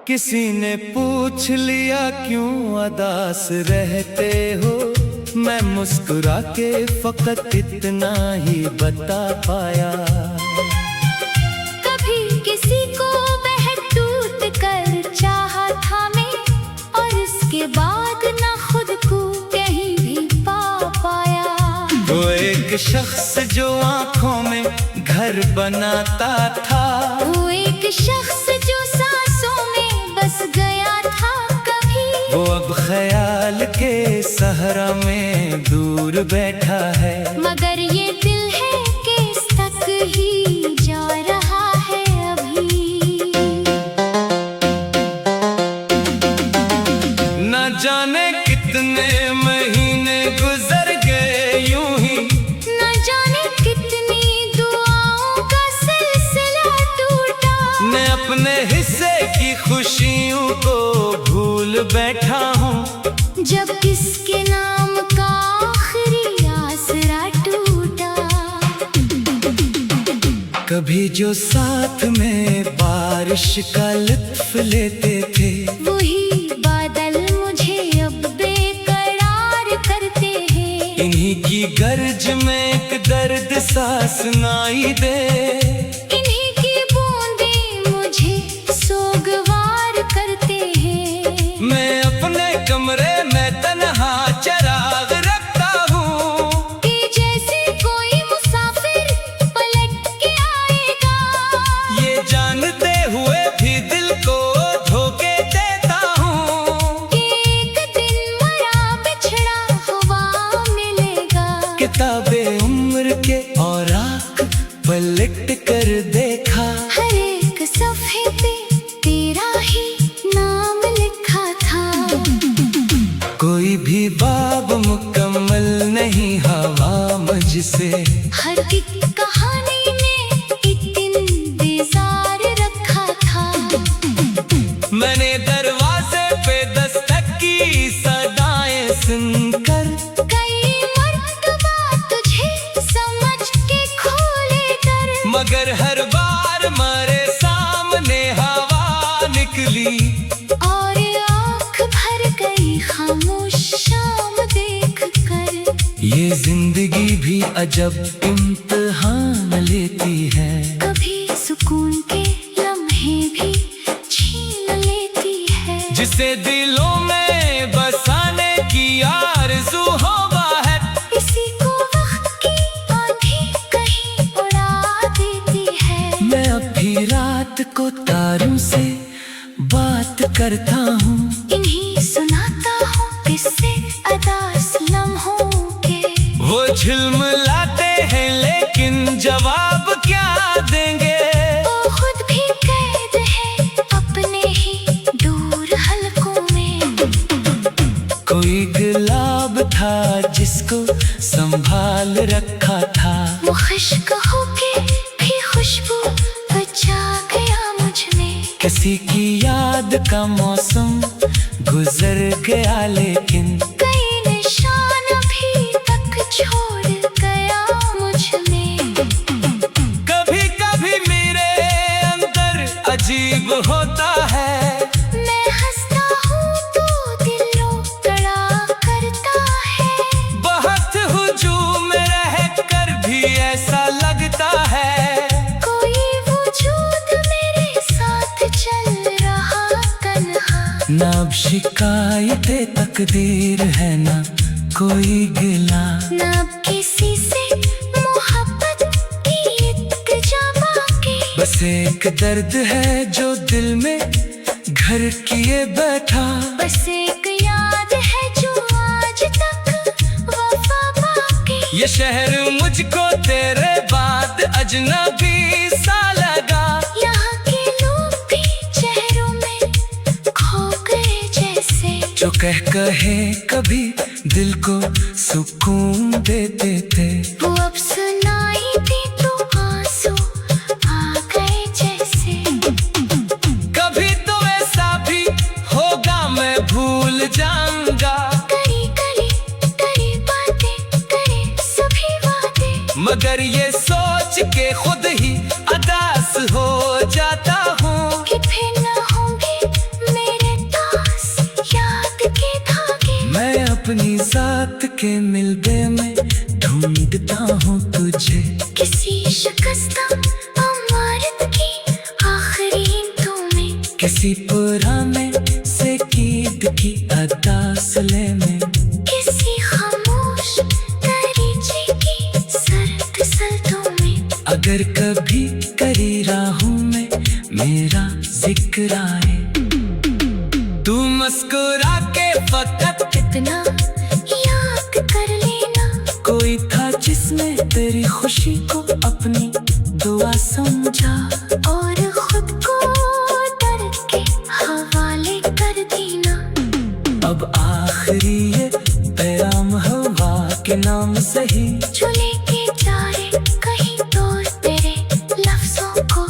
किसी ने पूछ लिया क्यों उदास रहते हो, मैं मुस्कुरा के फकत इतना ही बता पाया। कभी किसी को बहक टूट कर चाहा था मैं, और उसके बाद ना खुद को कहीं भी पा पाया। वो एक शख्स जो आँखों में घर बनाता था, वो एक शख्स जो सांसों में बस गया था कभी। वो अब ख्याल के सहरा में दूर बैठा है, मगर ये दिल है किस तक ही जा रहा है अभी। न जाने कितने महीने गुजर गए यूं ही, न जाने कितनी दुआओं का सिलसिला टूटा। मैं अपने हिस्से की खुशियों को भूल बैठा हूँ, जब किसके नाम का आखिरी आसरा टूटा। कभी जो साथ में बारिश का लुत्फ लेते थे, वही बादल मुझे अब बेकरार करते हैं। इन्हीं की गर्ज में एक दर्द सा सुनाई दे, इन्हीं की बूंदें मुझे सोगवार करते हैं। मैं अपने कमरे में तन्हा चिराग रखता हूँ, कि जैसे कोई मुसाफिर पलट के आएगा। ये जानते हुए भी दिल को धोखे देता हूँ, कि एक दिन मरा बिछड़ा हुआ मिलेगा। किताबे उम्र के औराक पलट कर देखा, हर एक सफ़े पे तेरा ही नाम लिखा था। कोई भी बाब मुकम्मल नहीं हवा मुझसे, हर एक कहानी में एक दिन बेजार रखा था। मैंने दरवाजे पे दस्तक की सदाएं सुनकर, कई मर्तबा तुझे समझ के खोले कर। मगर हर बार मेरे सामने हवा निकली, और आँख भर गई खामोश शाम देख कर। ये जिंदगी भी अजब इम्तिहान लेती है, कभी सुकून के लम्हे भी छीन लेती है। जिसे दिलों में बसाने की आरज़ू हो है, इसी को वक्त की आंधी कहीं उड़ा देती है। मैं अब भी रात को तारों से बात करता हूँ, इन्हीं सुनाता हूँ किससे अदास लम्हों के। वो झिलमिलाते हैं लेकिन जवाब क्या देंगे। वो खुद भी कैद है अपने ही दूर हलकों में। कोई गुलाब था जिसको संभाल रखा था, वो खुश्क होके भी खुशबू बचा गया मुझ में। किसी की याद का मौसम गुजर गया लेकिन कई निशान अभी तक छोड़ गया मुझ में। कभी कभी मेरे अंदर अजीब होता है, मैं हंसता हूँ तो दिल रोकड़ा करता है। बहुत हुजूम में रहकर भी ऐसा लगता है, कोई वजूद मेरे साथ चल रहा तन्हा। ना अब शिकायते तकदीर है ना कोई गिला, ना अब किसी से मोहब्बत की इल्तिजा बाकी। बस एक दर्द है जो दिल में घर किए बैठा। बस एक याद है जो आज तक वफा बाकी। ये शहर मुझको तेरे बाद अजनबी सा लगा, यहाँ के लोग भी चेहरों में खो गए जैसे। जो कहे कभी दिल को सुकून देते थे, वो अब सुनाई दी तो आंसू आ गए जैसे। कभी तो ऐसा भी होगा मैं भूल जाऊंगा, करी बातें करे सभी वादे। मगर ये सोच के खुद ही अदास हो जाता हूँ कि फिर न होंगे के मिलबे में ढूंढता हूँ तुझे। किसी शिकस्ता इमारत की आखिरी ईंटों में, किसी पुराने से ईद की अदासले में, किसी खामोश दरीचे की सर्द सल्तों में। अगर कभी करी राहों में मेरा जिक्र आए, तू मुस्कुरा के फकत इतना याद कर लेना, कोई था जिसने तेरी खुशी को अपनी दुआ समझा, और खुद को दर्द के हवाले कर देना। अब आखिरी ये पैगाम हवा के नाम सही, जो लेके जाए कहीं दूर तेरे लफ्जों को।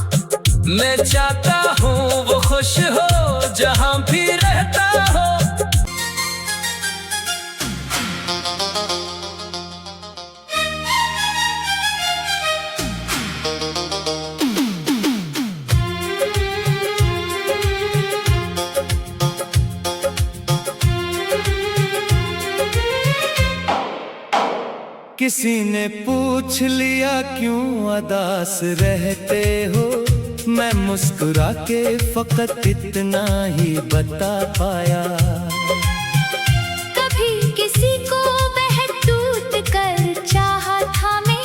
मैं चाहता हूँ वो खुश हो जहाँ भी रहता हो। किसी ने पूछ लिया क्यों अदास रहते हो, मैं मुस्कुरा के फकत इतना ही बता पाया। कभी किसी को बहटूट कर चाहा था मैं,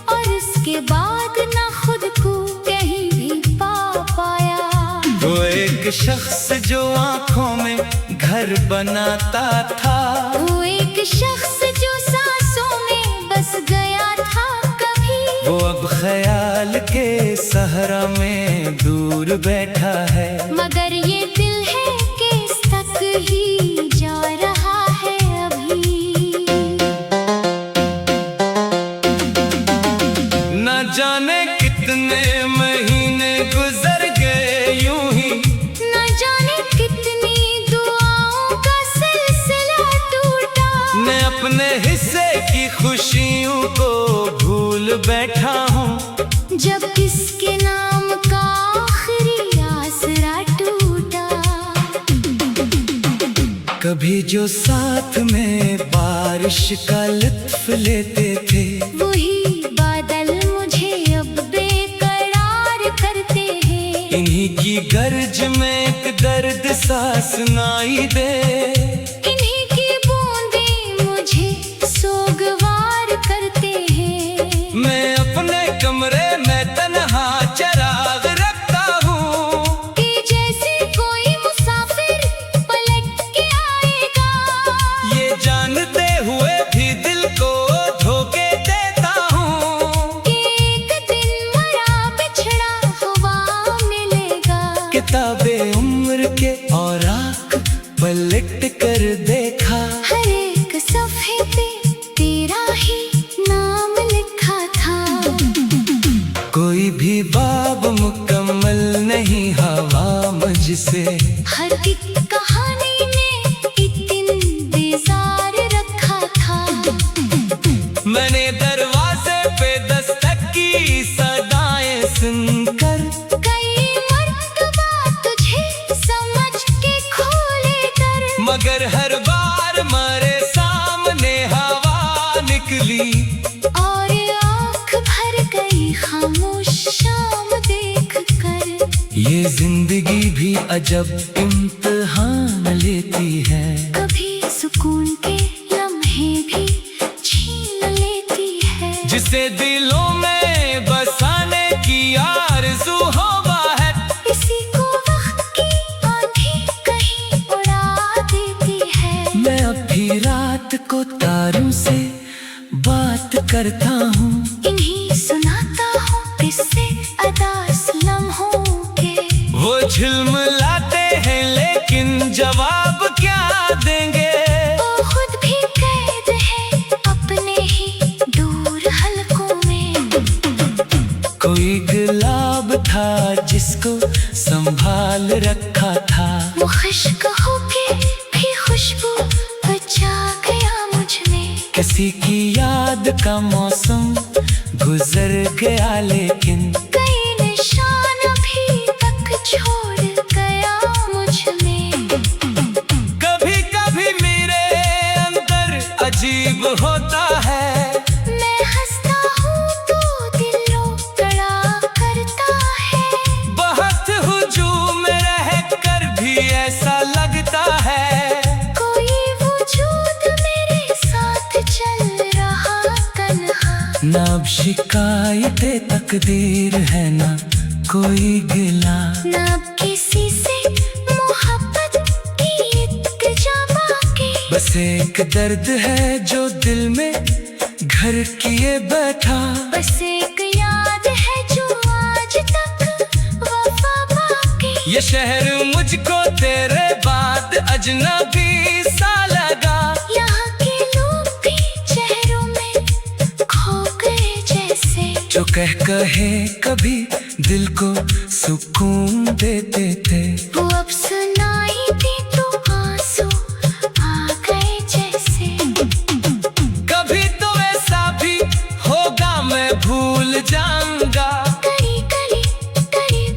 और उसके बाद ना खुद को कहीं भी पा पाया। वो एक शख्स जो आंखों में घर बनाता था, वो एक शख्स जो सांसों में बस गया था कभी। वो अब ख्याल के सहरा में दूर बैठा है, मगर ये दिल है कि इस तक ही जा रहा है अभी। न जाने कितने महीने गुजर गए यूं ही, न जाने कितनी दुआओं का सिलसिला टूटा। मैं अपने हिस्से की खुशियों को भूल बैठा हूँ, जब किसके नाम का आखिरी आसरा टूटा। कभी जो साथ में बारिश का लुत्फ लेते थे, वही बादल मुझे अब बेकरार करते हैं। इन्हीं की गर्ज में एक दर्द सा सुनाई दे, इन्हीं की बूंदें मुझे सोगवार करते हैं। मैं अपने कमरे में तन्हा चिराग रखता हूँ, कि जैसे कोई मुसाफिर पलट के आएगा। ये जानते हुए भी दिल को धोखे देता हूँ, कि एक दिन मरा बिछड़ा हुआ मिलेगा। किताबे उम्र के औराक पलट कर देखा, हर एक सफ़े पे तेरा ही नाम लिखा था। कोई भी बाब मुकम्मल नहीं हवा मुझसे, हर एक कहानी ने एक दिन बेजार रखा था। मैंने दरवाजे पे दस्तक की सदाएं सुनकर, कई मर्तबा तुझे समझ के खोले कर, मगर हर बार मेरे सामने हवा निकली, और आँख भर गई खामोश शाम देख कर। ये जिंदगी भी अजब इम्तिहान लेती है, कभी सुकून के लम्हे भी छीन लेती है। जिसे दिलों में बसाने की आरज़ू होवा है, किसी को वक्त की आंधी कहीं उड़ा देती है। मैं अब भी रात को तारों से बात करता हूँ, इन्हीं सुनाता हूँ किससे अदास लम्हों के। वो झिलमिलाते हैं लेकिन जवाब क्या देंगे, वो खुद भी कैद है अपने ही दूर हलकों में। कोई गुलाब था जिसको संभाल रखा था, वो खुश्क होके भी खुशबू बचा गया मुझ में। किसी की याद का मौसम गुजर गया लेकिन कई निशान अभी तक छोड़ गया मुझ में। कभी कभी मेरे अंदर अजीब तकदीर है ना कोई गिला, ना किसी से मोहब्बत की इल्तिजा बाकी। बस एक दर्द है जो दिल में घर किए बैठा, बस एक याद है जो आज तक वफा बाकी। ये शहर मुझको तेरे बाद अजनबी सा लगा, यहाँ के लोग भी चेहरों में खो गए जैसे, जो कहे कभी दिल को सुकून देते थे। वो अब सुनाई दी तो आंसू आ गए जैसे। कभी तो ऐसा भी होगा मैं भूल जाऊंगा, करी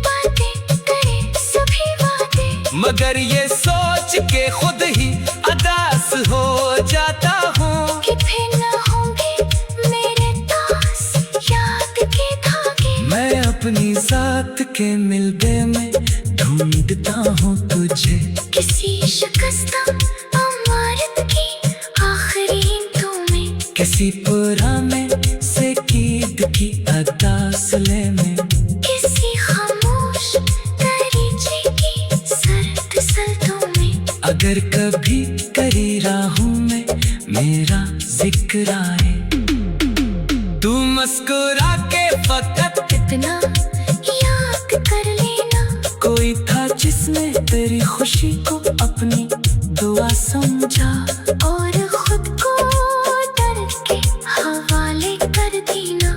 बातें करे सभी वादे, मगर ये सोच के खुद ही अदास हो जाता हूँ कि फिर न होंगे मेरे पास याद के धागे। मैं अपनी जात के मिलबे में ढूंढता हूँ तुझे, किसी शिकस्ता इमारत की आखिरी ईंटों में, किसी पुराने से कीद की अदासले में, किसी खामोश दरीचे की सर्द सल्तों में। अगर कभी करी राहों में मेरा जिक्र आए, तू मुस्कुरा के फकत इतना याद कर लेना, कोई था जिसने तेरी खुशी को अपनी दुआ समझा, और खुद को दर्द के हवाले कर देना।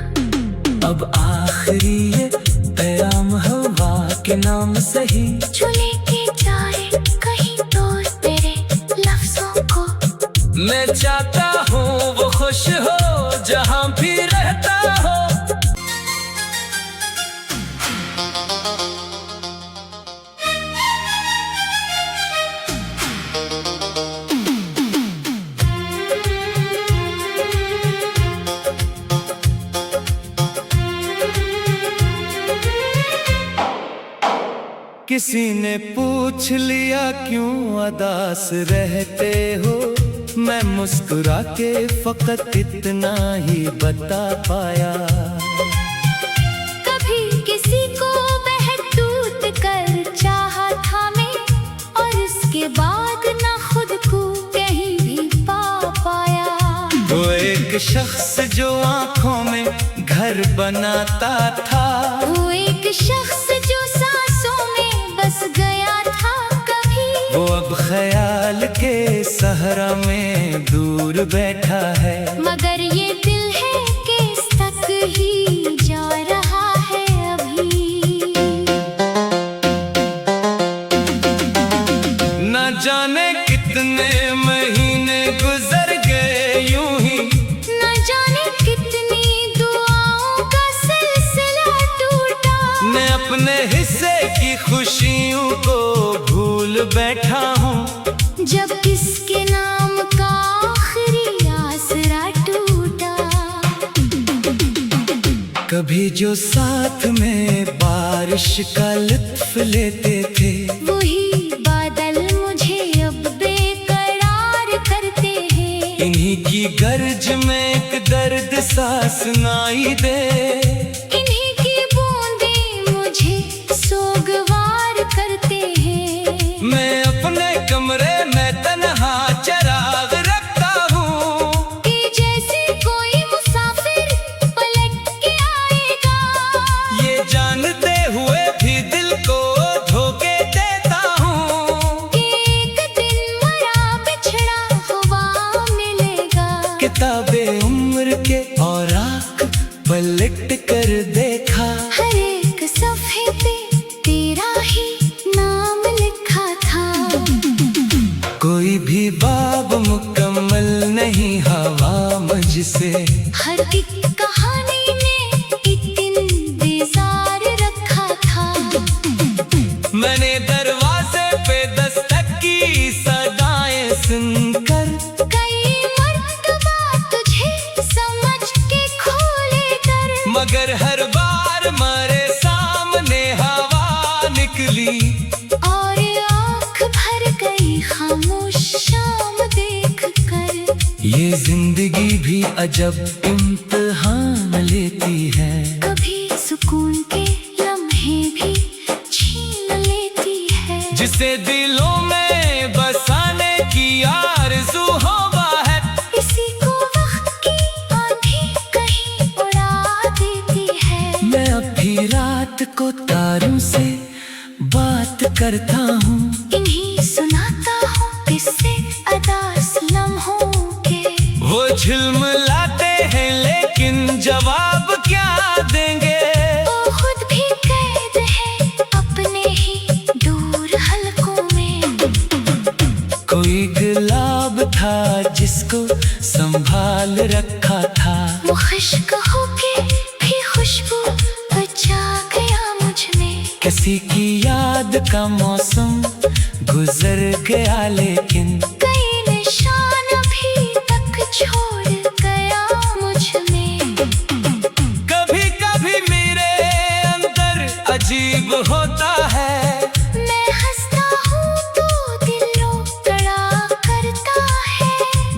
अब आखिरी ये पैगाम हवा के नाम सही, जो लेके जाए कहीं दूर तेरे लफ्जों को। मैं चाहता हूँ वो खुश हो जहाँ भी रहता हो। किसी ने पूछ लिया क्यों अदास रहते हो, मैं मुस्कुरा के फकत इतना ही बता पाया। कभी किसी को बहतूत कर चाहा था मैं, और उसके बाद ना खुद को कहीं भी पा पाया। वो एक शख्स जो आंखों में घर बनाता था, वो एक शख्स जो सांसों में बस गया था कभी, वो अब ख्याल के सहरा में दूर बैठा है। मगर ये दिल है कि इस तक ही जा रहा है अभी। न जाने कितने महीने गुजर गए यूं ही, न जाने कितनी दुआओं का सिलसिला टूटा। मैं अपने हिस्से की खुशियों को भूल बैठा हूँ, जब किसके नाम का आखिरी आसरा टूटा। कभी जो साथ में बारिश का लुत्फ लेते थे, वही बादल मुझे अब बेकरार करते हैं। इन्हीं की गर्ज में एक दर्द सा सुनाई दे, इन्हीं की बूंदें मुझे सोगवार करते हैं। मैं अपने कमरे में तन्हा चराग रखता हूँ, कि जैसे कोई मुसाफिर पलट के आएगा। ये जानते हुए भी दिल को धोखे देता हूँ, कि एक दिन मरा बिछड़ा हुआ मिलेगा। किताबे उम्र के औराक पलट कर देखा, हर एक सफ़े पे तेरा ही नाम लिखा था। कोई भी बाब मुकम्मल नहीं हवा मुझसे, हर एक कहानी में एक दिन बेजार रखा था। मैंने दरवाजे पे दस्तक की सदाएं सुनकर, कई मर्तबा तुझे समझ के खोले कर, मगर हर बार मेरे सामने हवा निकली, और आँख भर गई खामोश शाम देख कर। ये जिंदगी भी अजब इम्तिहान लेती है। कभी इसे दिलों में बसाने की आरज़ू हो बाहर। इसी को वक्त की आंधी कहीं उड़ा देती है। मैं अभी रात को तारों से बात करता हूँ, इन्हीं सुनाता हूँ किससे अदास लम्हों के। वो झिलमिलाते हैं लेकिन जवाब क्या देंगे। वो खुद भी कैद है अपने ही दूर हलकों में। कोई गुलाब था जिसको संभाल रखा था, वो खुश्क होके भी खुशबू बचा गया मुझ में। किसी की याद का मौसम गुजर गया लेकिन कई निशान अभी तक छोड़ गया मुझ में। कभी कभी मेरे अंदर अजीब होता है। मैं हंसता हूँ तो दिल रोकड़ा करता है।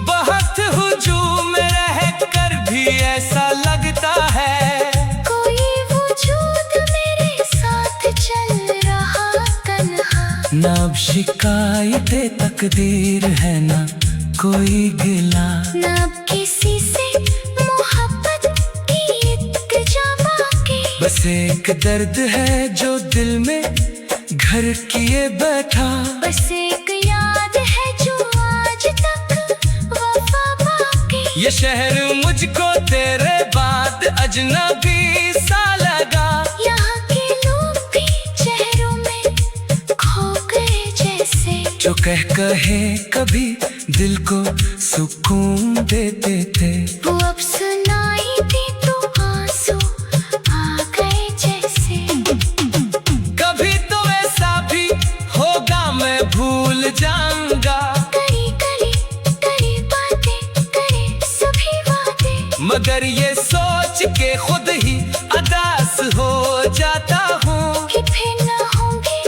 बहुत हुजूम में रहकर भी ऐसा लगता है। कोई वजूद मेरे साथ चल रहा तन्हा। ना अब शिकायतें तकदीर है ना कोई गिला। न अब किसी से मोहब्बत की इल्तिजा बाकी। बस एक दर्द है जो दिल में घर किए बैठा। बस एक याद है जो आज तक वफा बाकी। ये शहर मुझको तेरे बाद अजनबी सा लगा। यहाँ के लोग भी चेहरों में खो गए जैसे। जो कहे कभी दिल को सुकून देते थे, वो अब सुनाई दे तो आंसू आ गए जैसे। कभी तो ऐसा भी होगा मैं भूल जाऊंगा। करी बातें करे सभी वादे। मगर ये सोच के खुद ही अदास हो जाता हूँ कि फिर न होंगे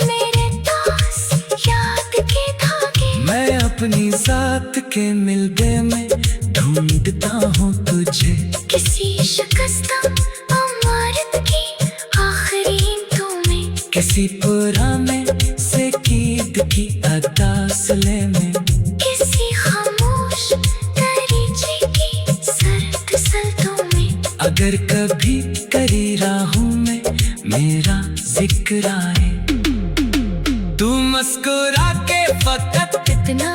मेरे पास याद के धागे। मैं अपनी जात के मिलबे में ढूंढता हूँ तुझे। किसी शिकस्ता इमारत की आखिरी ईंटों में। किसी पुराने से कीद की अदासले में। किसी खामोश दरीचे की सर्द सल्तों में। अगर कभी करी राहों में मेरा जिक्र आए, तू मुस्कुरा के फकत इतना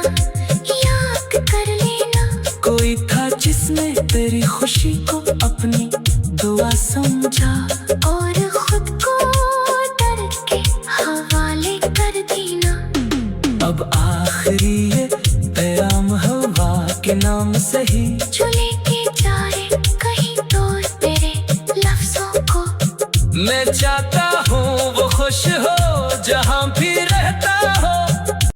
याद कर लेना। कोई था जिसने तेरी खुशी को अपनी दुआ समझा। और खुद को दर्द के हवाले कर देना। अब आखिरी ये पैगाम हवा के नाम सही, जो लेके जाए कहीं दूर तेरे लफ्जों को। मैं चाहता हूँ वो खुश हो जहाँ भी रहे।